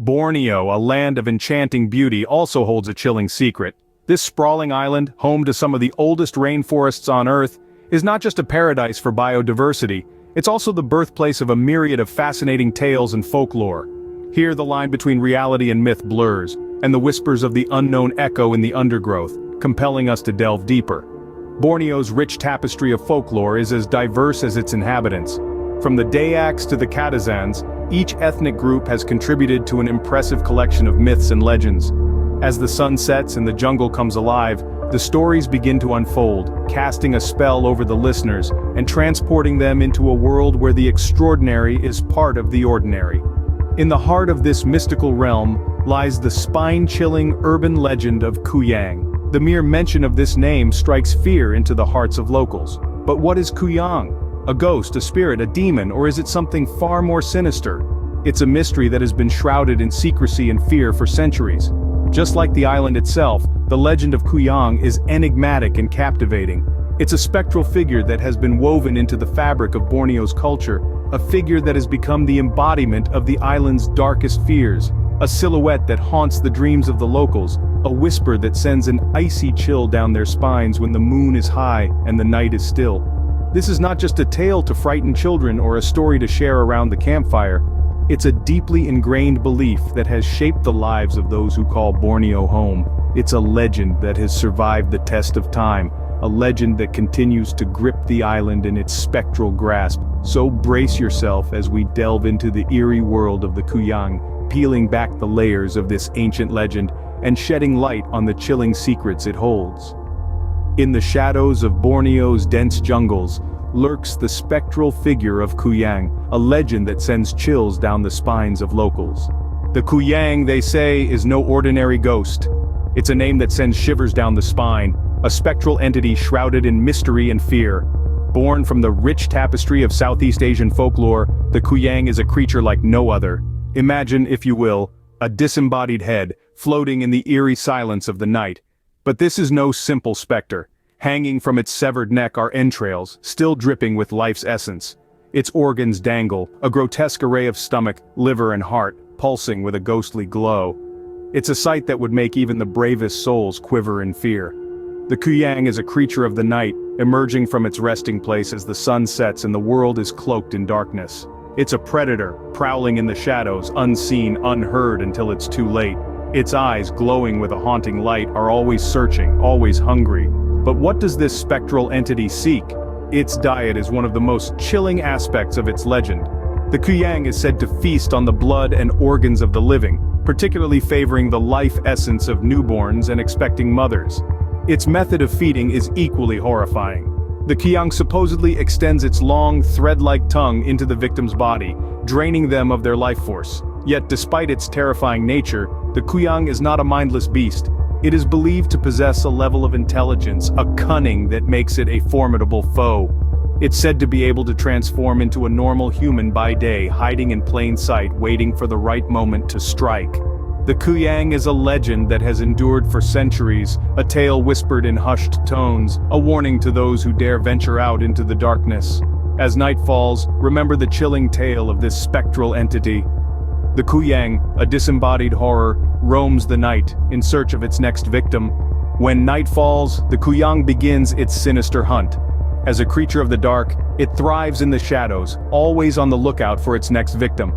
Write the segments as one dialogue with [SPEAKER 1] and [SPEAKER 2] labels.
[SPEAKER 1] Borneo, a land of enchanting beauty, also holds a chilling secret. This sprawling island, home to some of the oldest rainforests on Earth, is not just a paradise for biodiversity, it's also the birthplace of a myriad of fascinating tales and folklore. Here the line between reality and myth blurs, and the whispers of the unknown echo in the undergrowth, compelling us to delve deeper. Borneo's rich tapestry of folklore is as diverse as its inhabitants. From the Dayaks to the Katazans, each ethnic group has contributed to an impressive collection of myths and legends. As the sun sets and the jungle comes alive, the stories begin to unfold, casting a spell over the listeners and transporting them into a world where the extraordinary is part of the ordinary. In the heart of this mystical realm lies the spine-chilling urban legend of Kuyang. The mere mention of this name strikes fear into the hearts of locals. But what is Kuyang? A ghost, a spirit, a demon, or is it something far more sinister? It's a mystery that has been shrouded in secrecy and fear for centuries. Just like the island itself, the legend of Kuyang is enigmatic and captivating. It's a spectral figure that has been woven into the fabric of Borneo's culture, a figure that has become the embodiment of the island's darkest fears, a silhouette that haunts the dreams of the locals, a whisper that sends an icy chill down their spines when the moon is high and the night is still. This is not just a tale to frighten children or a story to share around the campfire. It's a deeply ingrained belief that has shaped the lives of those who call Borneo home. It's a legend that has survived the test of time, a legend that continues to grip the island in its spectral grasp. So brace yourself as we delve into the eerie world of the Kuyang, peeling back the layers of this ancient legend and shedding light on the chilling secrets it holds. In the shadows of Borneo's dense jungles lurks the spectral figure of Kuyang, a legend that sends chills down the spines of locals. The Kuyang, they say, is no ordinary ghost. It's a name that sends shivers down the spine, a spectral entity shrouded in mystery and fear. Born from the rich tapestry of Southeast Asian folklore, the Kuyang is a creature like no other. Imagine, if you will, a disembodied head floating in the eerie silence of the night. But this is no simple specter. Hanging from its severed neck are entrails, still dripping with life's essence. Its organs dangle, a grotesque array of stomach, liver and heart, pulsing with a ghostly glow. It's a sight that would make even the bravest souls quiver in fear. The Kuyang is a creature of the night, emerging from its resting place as the sun sets and the world is cloaked in darkness. It's a predator, prowling in the shadows, unseen, unheard until it's too late. Its eyes, glowing with a haunting light, are always searching, always hungry. But what does this spectral entity seek? Its diet is one of the most chilling aspects of its legend. The Kuyang is said to feast on the blood and organs of the living, particularly favoring the life essence of newborns and expecting mothers. Its method of feeding is equally horrifying. The Kuyang supposedly extends its long, thread-like tongue into the victim's body, draining them of their life force. Yet despite its terrifying nature, the Kuyang is not a mindless beast. It is believed to possess a level of intelligence, a cunning that makes it a formidable foe. It's said to be able to transform into a normal human by day, hiding in plain sight, waiting for the right moment to strike. The Kuyang is a legend that has endured for centuries, a tale whispered in hushed tones, a warning to those who dare venture out into the darkness. As night falls, remember the chilling tale of this spectral entity. The Kuyang, a disembodied horror, roams the night, in search of its next victim. When night falls, the Kuyang begins its sinister hunt. As a creature of the dark, it thrives in the shadows, always on the lookout for its next victim.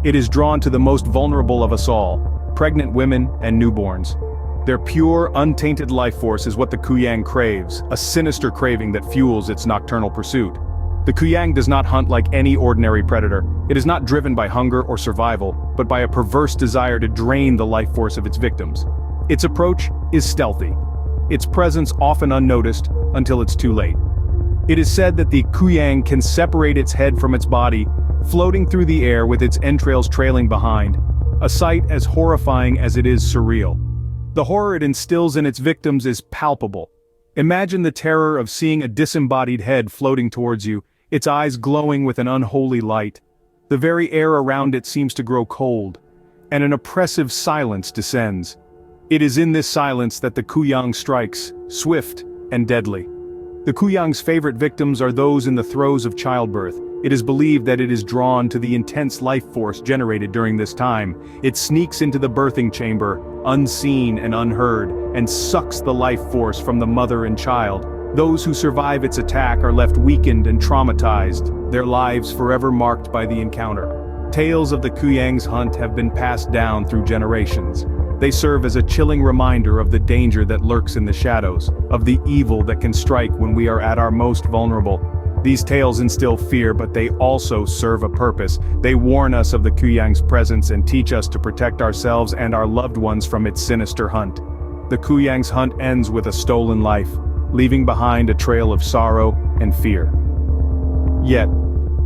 [SPEAKER 1] It is drawn to the most vulnerable of us all, pregnant women and newborns. Their pure, untainted life force is what the Kuyang craves, a sinister craving that fuels its nocturnal pursuit. The Kuyang does not hunt like any ordinary predator. It is not driven by hunger or survival, but by a perverse desire to drain the life force of its victims. Its approach is stealthy. Its presence often unnoticed, until it's too late. It is said that the Kuyang can separate its head from its body, floating through the air with its entrails trailing behind, a sight as horrifying as it is surreal. The horror it instills in its victims is palpable. Imagine the terror of seeing a disembodied head floating towards you, its eyes glowing with an unholy light. The very air around it seems to grow cold, and an oppressive silence descends. It is in this silence that the Kuyang strikes, swift and deadly. The Kuyang's favorite victims are those in the throes of childbirth, It is believed that it is drawn to the intense life force generated during this time. It sneaks into the birthing chamber, unseen and unheard, and sucks the life force from the mother and child. Those who survive its attack are left weakened and traumatized, their lives forever marked by the encounter. Tales of the Kuyang's hunt have been passed down through generations. They serve as a chilling reminder of the danger that lurks in the shadows, of the evil that can strike when we are at our most vulnerable. These tales instill fear, but they also serve a purpose. They warn us of the Kuyang's presence and teach us to protect ourselves and our loved ones from its sinister hunt. The Kuyang's hunt ends with a stolen life, leaving behind a trail of sorrow and fear. Yet,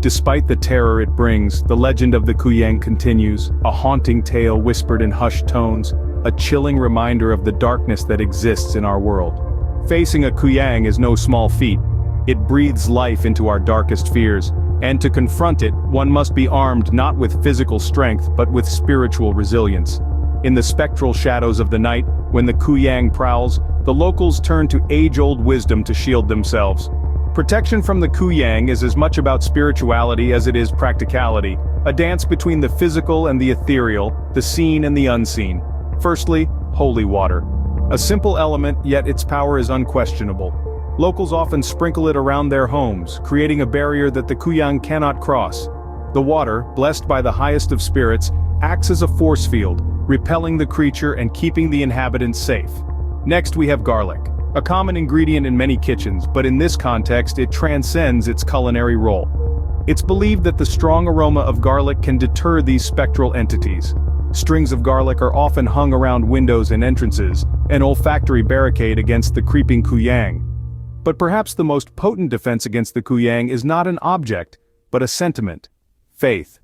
[SPEAKER 1] despite the terror it brings, the legend of the Kuyang continues, a haunting tale whispered in hushed tones, a chilling reminder of the darkness that exists in our world. Facing a Kuyang is no small feat. It breathes life into our darkest fears, and to confront it, one must be armed not with physical strength but with spiritual resilience. In the spectral shadows of the night, when the Kuyang prowls, the locals turn to age-old wisdom to shield themselves. Protection from the Kuyang is as much about spirituality as it is practicality, a dance between the physical and the ethereal, the seen and the unseen. Firstly, holy water. A simple element, yet its power is unquestionable. Locals often sprinkle it around their homes, creating a barrier that the Kuyang cannot cross. The water, blessed by the highest of spirits, acts as a force field, repelling the creature and keeping the inhabitants safe. Next we have garlic. A common ingredient in many kitchens, but in this context it transcends its culinary role. It's believed that the strong aroma of garlic can deter these spectral entities. Strings of garlic are often hung around windows and entrances, an olfactory barricade against the creeping Kuyang. But perhaps the most potent defense against the Kuyang is not an object, but a sentiment: faith.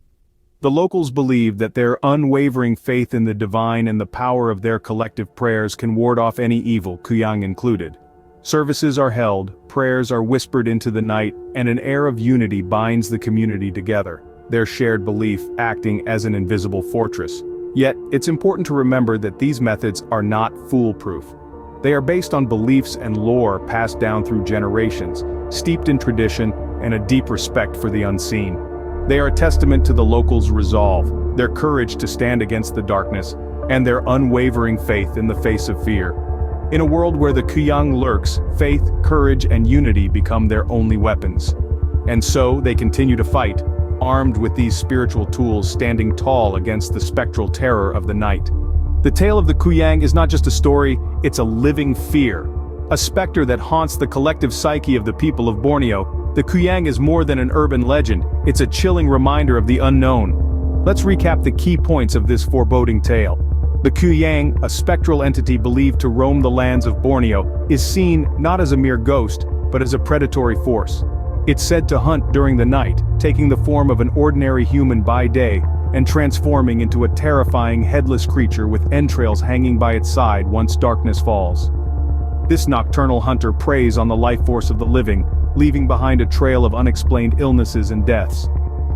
[SPEAKER 1] The locals believe that their unwavering faith in the divine and the power of their collective prayers can ward off any evil, Kuyang included. Services are held, prayers are whispered into the night, and an air of unity binds the community together, their shared belief acting as an invisible fortress. Yet, it's important to remember that these methods are not foolproof. They are based on beliefs and lore passed down through generations, steeped in tradition and a deep respect for the unseen. They are a testament to the locals' resolve, their courage to stand against the darkness, and their unwavering faith in the face of fear. In a world where the Kuyang lurks, faith, courage, and unity become their only weapons. And so, they continue to fight, armed with these spiritual tools, standing tall against the spectral terror of the night. The tale of the Kuyang is not just a story, it's a living fear. A specter that haunts the collective psyche of the people of Borneo. The Kuyang is more than an urban legend, it's a chilling reminder of the unknown. Let's recap the key points of this foreboding tale. The Kuyang, a spectral entity believed to roam the lands of Borneo, is seen not as a mere ghost, but as a predatory force. It's said to hunt during the night, taking the form of an ordinary human by day, and transforming into a terrifying headless creature with entrails hanging by its side once darkness falls. This nocturnal hunter preys on the life force of the living, leaving behind a trail of unexplained illnesses and deaths.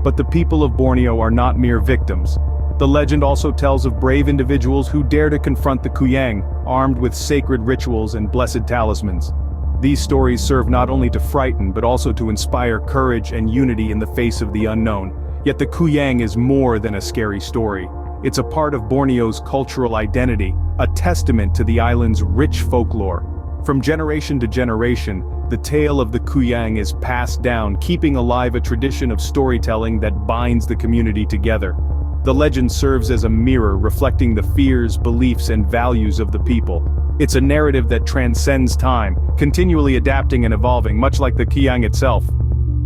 [SPEAKER 1] But the people of Borneo are not mere victims. The legend also tells of brave individuals who dare to confront the Kuyang, armed with sacred rituals and blessed talismans. These stories serve not only to frighten but also to inspire courage and unity in the face of the unknown. Yet the Kuyang is more than a scary story. It's a part of Borneo's cultural identity, a testament to the island's rich folklore. From generation to generation, the tale of the Kuyang is passed down, keeping alive a tradition of storytelling that binds the community together. The legend serves as a mirror reflecting the fears, beliefs, and values of the people. It's a narrative that transcends time, continually adapting and evolving, much like the Kuyang itself.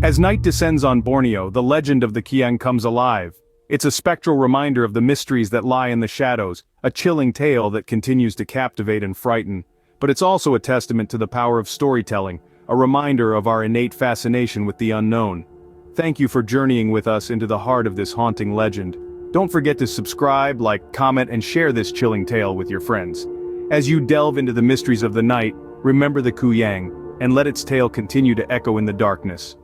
[SPEAKER 1] As night descends on Borneo, the legend of the Kuyang comes alive. It's a spectral reminder of the mysteries that lie in the shadows, a chilling tale that continues to captivate and frighten. But it's also a testament to the power of storytelling, a reminder of our innate fascination with the unknown. Thank you for journeying with us into the heart of this haunting legend. Don't forget to subscribe, like, comment, and share this chilling tale with your friends. As you delve into the mysteries of the night, remember the Kuyang, and let its tale continue to echo in the darkness.